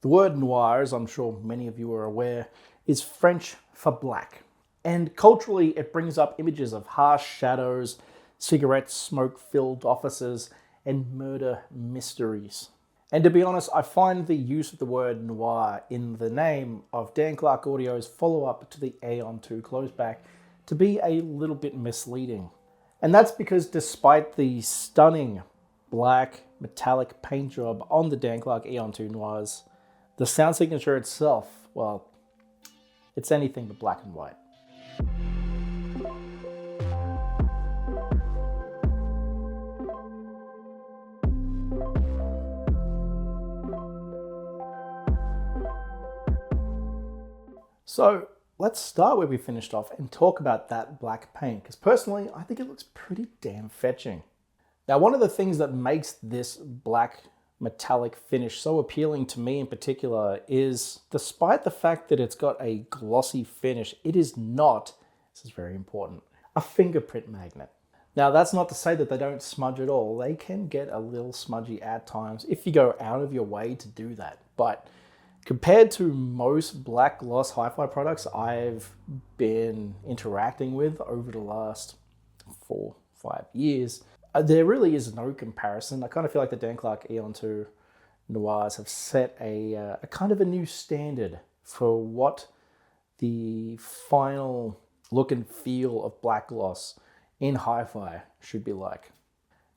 The word noir, as I'm sure many of you are aware, is French for black. And culturally, it brings up images of harsh shadows, cigarette smoke-filled offices, and murder mysteries. And to be honest, I find the use of the word noir in the name of Dan Clark Audio's follow-up to the Aeon 2 closeback to be a little bit misleading. And that's because despite the stunning black metallic paint job on the Dan Clark Aeon 2 Noirs, the sound signature itself, well, it's anything but black and white. So let's start where we finished off and talk about that black paint, because personally, I think it looks pretty damn fetching. Now, one of the things that makes this black metallic finish so appealing to me in particular is, despite the fact that it's got a glossy finish, it is not, this is very important, a fingerprint magnet. Now, that's not to say that they don't smudge at all. They can get a little smudgy at times if you go out of your way to do that. But compared to most black gloss hi-fi products I've been interacting with over the last 4-5 years, there really is no comparison. I kind of feel like the Dan Clark Aeon 2 Noirs have set a kind of a new standard for what the final look and feel of black gloss in hi-fi should be like.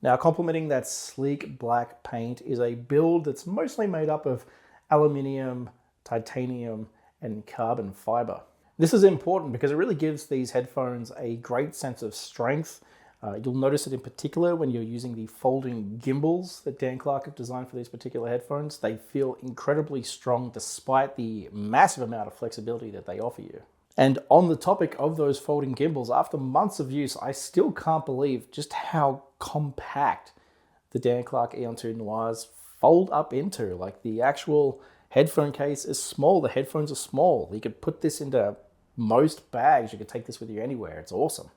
Now, complementing that sleek black paint is a build that's mostly made up of aluminium, titanium, and carbon fiber. This is important because it really gives these headphones a great sense of strength. You'll notice it in particular when you're using the folding gimbals that Dan Clark have designed for these particular headphones. They feel incredibly strong despite the massive amount of flexibility that they offer you. And on the topic of those folding gimbals, after months of use, I still can't believe just how compact the Dan Clark Aeon 2 Noirs fold up into. Like, the actual headphone case is small, the headphones are small. You could put this into most bags, you could take this with you anywhere, it's awesome.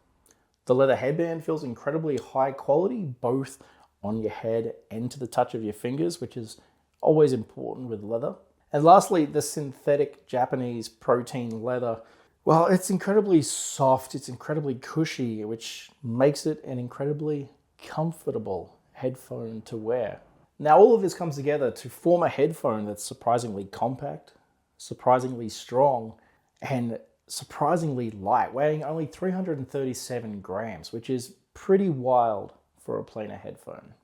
The leather headband feels incredibly high quality, both on your head and to the touch of your fingers, which is always important with leather. And lastly, the synthetic Japanese protein leather. Well, it's incredibly soft, it's incredibly cushy, which makes it an incredibly comfortable headphone to wear. Now, all of this comes together to form a headphone that's surprisingly compact, surprisingly strong, and surprisingly light, weighing only 337 grams, which is pretty wild for a planar headphone.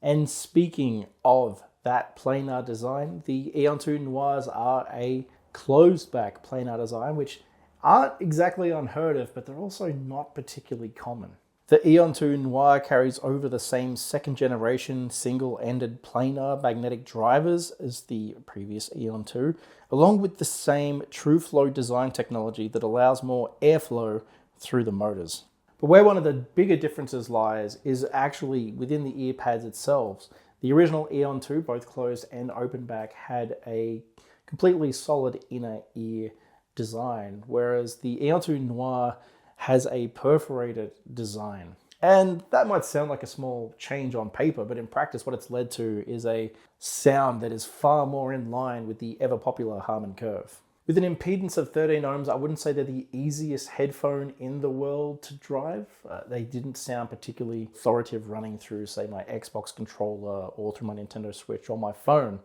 And speaking of that planar design, the Aeon 2 Noirs are a closed back planar design, which aren't exactly unheard of, but they're also not particularly common. The Aeon 2 Noir carries over the same second generation single-ended planar magnetic drivers as the previous Aeon 2, along with the same TrueFlow design technology that allows more airflow through the motors. But where one of the bigger differences lies is actually within the ear pads itself. The original Aeon 2, both closed and open back, had a completely solid inner ear design, whereas the Aeon 2 Noir has a perforated design. And that might sound like a small change on paper, but in practice what it's led to is a sound that is far more in line with the ever-popular Harman curve. With an impedance of 13 ohms, I wouldn't say they're the easiest headphone in the world to drive. They didn't sound particularly authoritative running through, say, my Xbox controller or through my Nintendo Switch or my phone.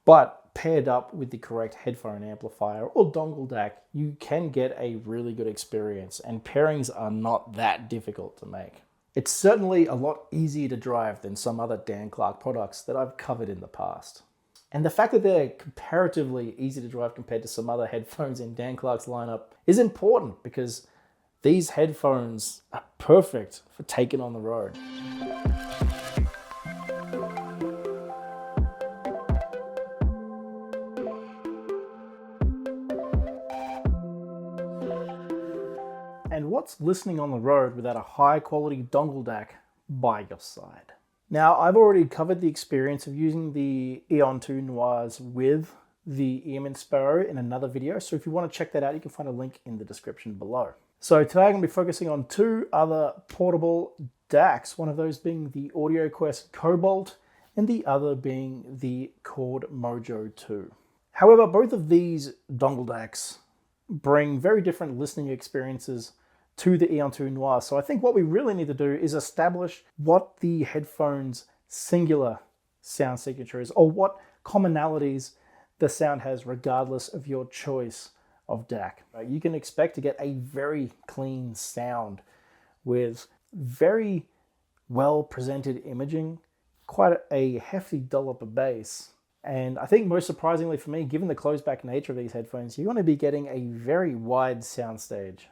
But paired up with the correct headphone amplifier or dongle DAC, you can get a really good experience, and pairings are not that difficult to make. It's certainly a lot easier to drive than some other Dan Clark products that I've covered in the past. And the fact that they're comparatively easy to drive compared to some other headphones in Dan Clark's lineup is important, because these headphones are perfect for taking on the road. And what's listening on the road without a high quality dongle DAC by your side? Now, I've already covered the experience of using the Aeon 2 Noirs with the Earman Sparrow in another video, so if you want to check that out, you can find a link in the description below. So today I'm going to be focusing on two other portable DACs, one of those being the AudioQuest Cobalt and the other being the Chord Mojo 2. However, both of these Dongle DACs bring very different listening experiences to the Aeon 2 Noir. So I think what we really need to do is establish what the headphone's singular sound signature is, or what commonalities the sound has regardless of your choice of DAC. You can expect to get a very clean sound with very well presented imaging, quite a hefty dollop of bass. And I think most surprisingly for me, given the closed back nature of these headphones, you're going to be getting a very wide soundstage.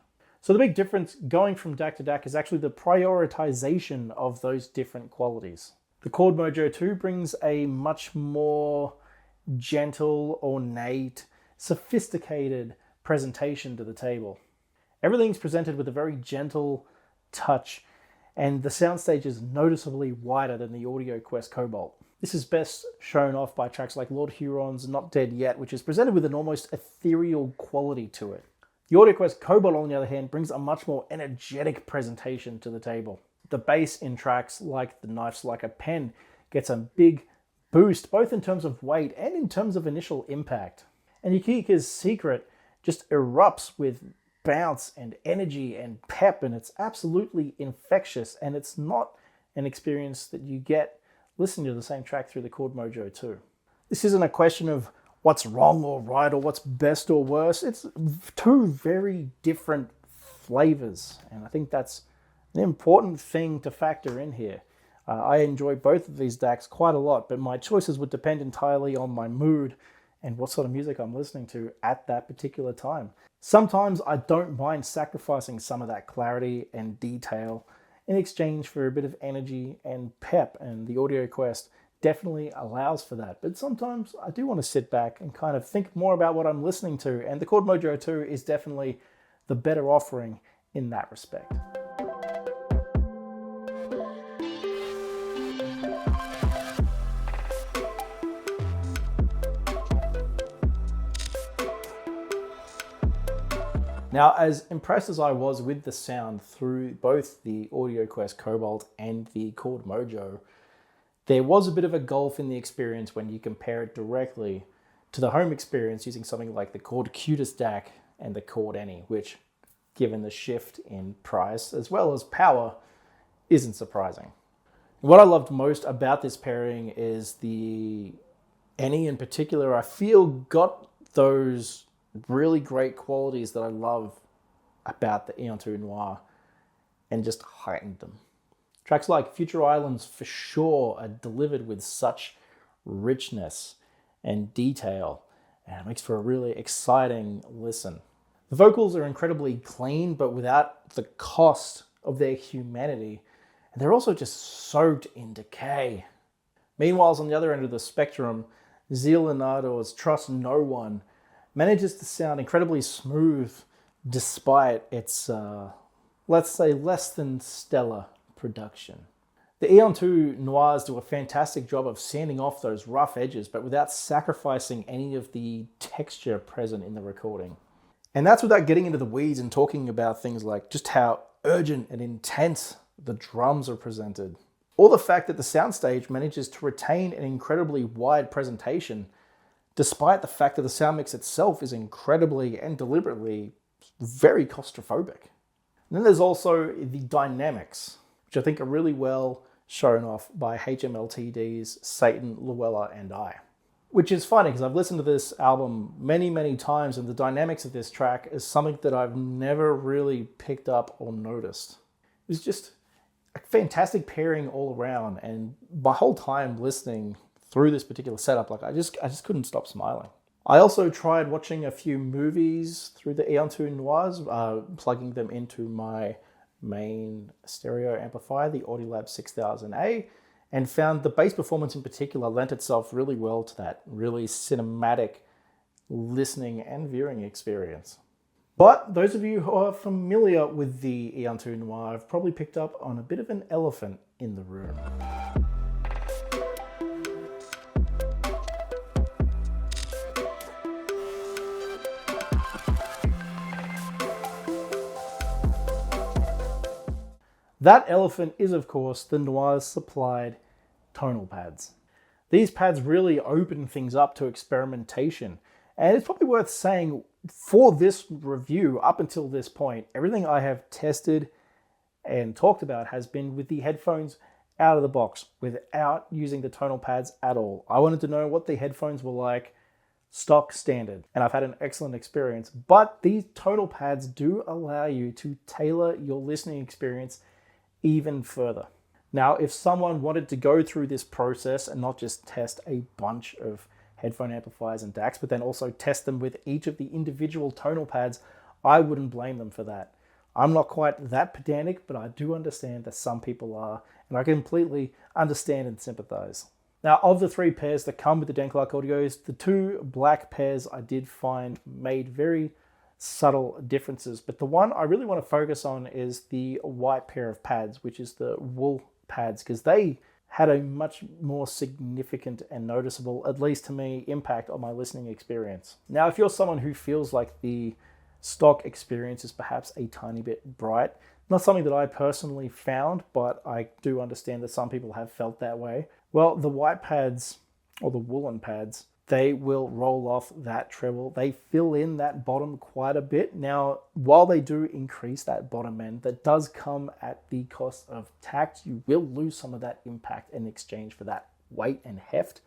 So the big difference going from DAC to DAC is actually the prioritization of those different qualities. The Chord Mojo 2 brings a much more gentle, ornate, sophisticated presentation to the table. Everything's presented with a very gentle touch, and the soundstage is noticeably wider than the AudioQuest Cobalt. This is best shown off by tracks like Lord Huron's Not Dead Yet, which is presented with an almost ethereal quality to it. The AudioQuest Cobalt, on the other hand, brings a much more energetic presentation to the table. The bass in tracks like The Knife's Like a Pen gets a big boost, both in terms of weight and in terms of initial impact. And Yukika's Secret just erupts with bounce and energy and pep, and it's absolutely infectious, and it's not an experience that you get listening to the same track through the Chord Mojo 2. This isn't a question of what's wrong or right or what's best or worse. It's two very different flavors, and I think that's an important thing to factor in here. I enjoy both of these DACs quite a lot, but my choices would depend entirely on my mood and what sort of music I'm listening to at that particular time. Sometimes I don't mind sacrificing some of that clarity and detail in exchange for a bit of energy and pep, and the AudioQuest definitely allows for that. But sometimes I do want to sit back and kind of think more about what I'm listening to, and the Chord Mojo 2 is definitely the better offering in that respect. Now, as impressed as I was with the sound through both the AudioQuest Cobalt and the Chord Mojo, there was a bit of a gulf in the experience when you compare it directly to the home experience using something like the Chord Qutest DAC and the Chord Anni, which, given the shift in price as well as power, isn't surprising. What I loved most about this pairing is the Anni in particular, I feel got those really great qualities that I love about the Aeon 2 Noir and just heightened them. Tracks like Future Islands for sure are delivered with such richness and detail, and it makes for a really exciting listen. The vocals are incredibly clean, but without the cost of their humanity, and they're also just soaked in decay. Meanwhile, on the other end of the spectrum, Zia Leonardo's Trust No One manages to sound incredibly smooth despite its, let's say, less than stellar production. The Aeon 2 Noirs do a fantastic job of sanding off those rough edges, but without sacrificing any of the texture present in the recording. And that's without getting into the weeds and talking about things like just how urgent and intense the drums are presented, or the fact that the soundstage manages to retain an incredibly wide presentation despite the fact that the sound mix itself is incredibly and deliberately very claustrophobic. And then there's also the dynamics, which I think are really well shown off by HMLTD's Satan, Luella, and I. Which is funny because I've listened to this album many, many times, and the dynamics of this track is something that I've never really picked up or noticed. It was just a fantastic pairing all around, and my whole time listening through this particular setup, like I just couldn't stop smiling. I also tried watching a few movies through the Aeon 2 Noirs, plugging them into my main stereo amplifier, the Audiolab 6000A, and found the bass performance in particular lent itself really well to that really cinematic listening and viewing experience. But those of you who are familiar with the Aeon 2 Noir have probably picked up on a bit of an elephant in the room. That elephant is, of course, the Noir's supplied tonal pads. These pads really open things up to experimentation. And it's probably worth saying for this review, up until this point, everything I have tested and talked about has been with the headphones out of the box, without using the tonal pads at all. I wanted to know what the headphones were like, stock standard, and I've had an excellent experience. But these tonal pads do allow you to tailor your listening experience even further. Now, if someone wanted to go through this process and not just test a bunch of headphone amplifiers and DACs, but then also test them with each of the individual tonal pads, I wouldn't blame them for that. I'm not quite that pedantic, but I do understand that some people are, and I completely understand and sympathize. Now, of the 3 pairs that come with the Dan Clark Audios, the 2 black pairs I did find made very subtle differences, but the one I really want to focus on is the white pair of pads, which is the wool pads, because they had a much more significant and noticeable, at least to me, impact on my listening experience. Now, if you're someone who feels like the stock experience is perhaps a tiny bit bright, not something that I personally found, but I do understand that some people have felt that way. Well, the white pads, or the woolen pads, they will roll off that treble. They fill in that bottom quite a bit. Now, while they do increase that bottom end, that does come at the cost of tact. You will lose some of that impact in exchange for that weight and heft.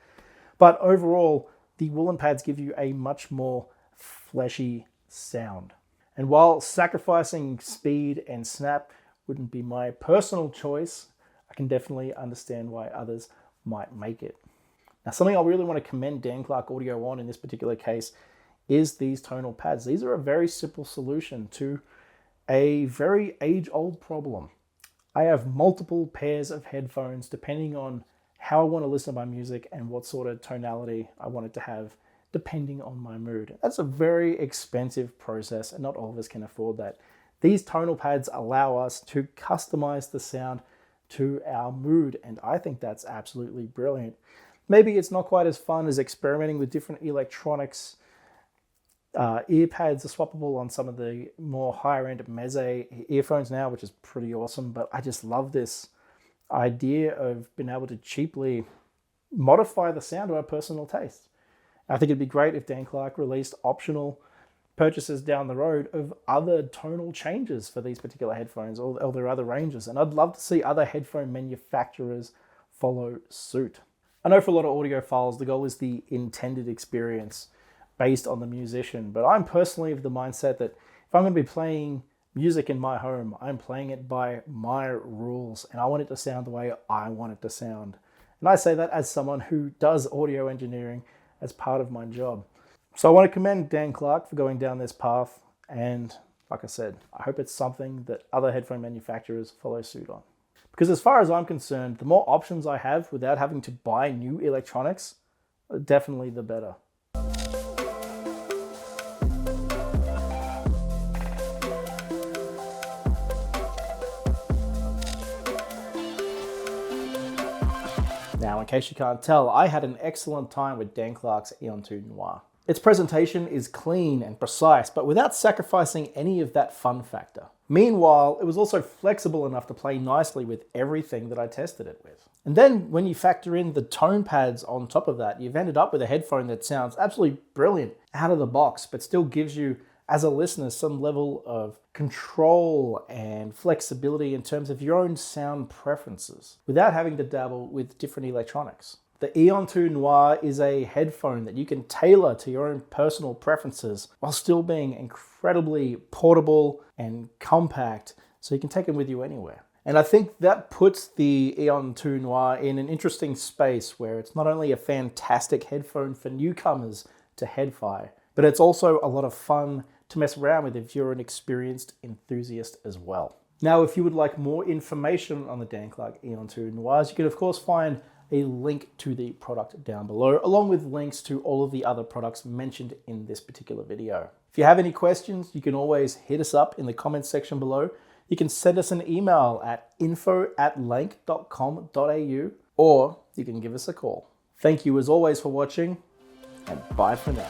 But overall, the woolen pads give you a much more fleshy sound. And while sacrificing speed and snap wouldn't be my personal choice, I can definitely understand why others might make it. Now, something I really want to commend Dan Clark Audio on in this particular case is these tonal pads. These are a very simple solution to a very age-old problem. I have multiple pairs of headphones depending on how I want to listen to my music and what sort of tonality I want it to have depending on my mood. That's a very expensive process, and not all of us can afford that. These tonal pads allow us to customize the sound to our mood, and I think that's absolutely brilliant. Maybe it's not quite as fun as experimenting with different electronics. Ear pads are swappable on some of the more higher-end Meze earphones now, which is pretty awesome, but I just love this idea of being able to cheaply modify the sound to our personal taste. I think it'd be great if Dan Clark released optional purchases down the road of other tonal changes for these particular headphones or their other ranges. And I'd love to see other headphone manufacturers follow suit. I know for a lot of audiophiles, the goal is the intended experience based on the musician. But I'm personally of the mindset that if I'm going to be playing music in my home, I'm playing it by my rules. And I want it to sound the way I want it to sound. And I say that as someone who does audio engineering as part of my job. So I want to commend Dan Clark for going down this path, and like I said, I hope it's something that other headphone manufacturers follow suit on. Because as far as I'm concerned, the more options I have without having to buy new electronics, definitely the better. Now, in case you can't tell, I had an excellent time with Dan Clark's Aeon 2 Noir. Its presentation is clean and precise, but without sacrificing any of that fun factor. Meanwhile, it was also flexible enough to play nicely with everything that I tested it with. And then when you factor in the tone pads on top of that, you've ended up with a headphone that sounds absolutely brilliant out of the box, but still gives you, as a listener, some level of control and flexibility in terms of your own sound preferences without having to dabble with different electronics. The Aeon 2 Noir is a headphone that you can tailor to your own personal preferences while still being incredibly portable and compact, so you can take them with you anywhere. And I think that puts the Aeon 2 Noir in an interesting space where it's not only a fantastic headphone for newcomers to Head-Fi, but it's also a lot of fun to mess around with if you're an experienced enthusiast as well. Now, if you would like more information on the Dan Clark Aeon 2 Noirs, you can of course find a link to the product down below, along with links to all of the other products mentioned in this particular video. If you have any questions, you can always hit us up in the comments section below. You can send us an email at info@lank.com.au, or you can give us a call. Thank you as always for watching, and bye for now.